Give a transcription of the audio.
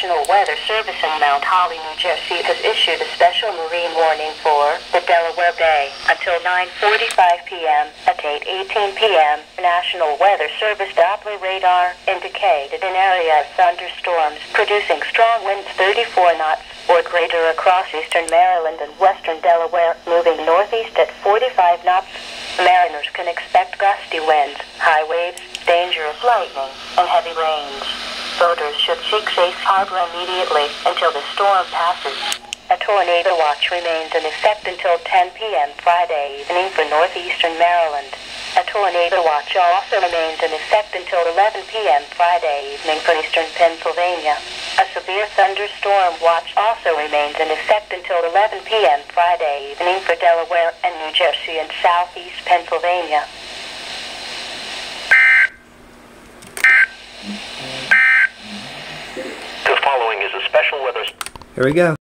National Weather Service in Mount Holly, New Jersey has issued a special marine warning for the Delaware Bay until 9:45 p.m. At 8:18 p.m., National Weather Service Doppler radar indicated an area of thunderstorms producing strong winds 34 knots or greater across eastern Maryland and western Delaware, moving northeast at 45 knots. Mariners can expect gusty winds, high waves, danger of lightning, and heavy rains. Boaters should seek safe harbor immediately until the storm passes. A tornado watch remains in effect until 10 p.m. Friday evening for northeastern Maryland. A tornado watch also remains in effect until 11 p.m. Friday evening for eastern Pennsylvania. A severe thunderstorm watch also remains in effect until 11 p.m. Friday evening for Delaware and New Jersey and southeast Pennsylvania. The following is a special weather... Here we go.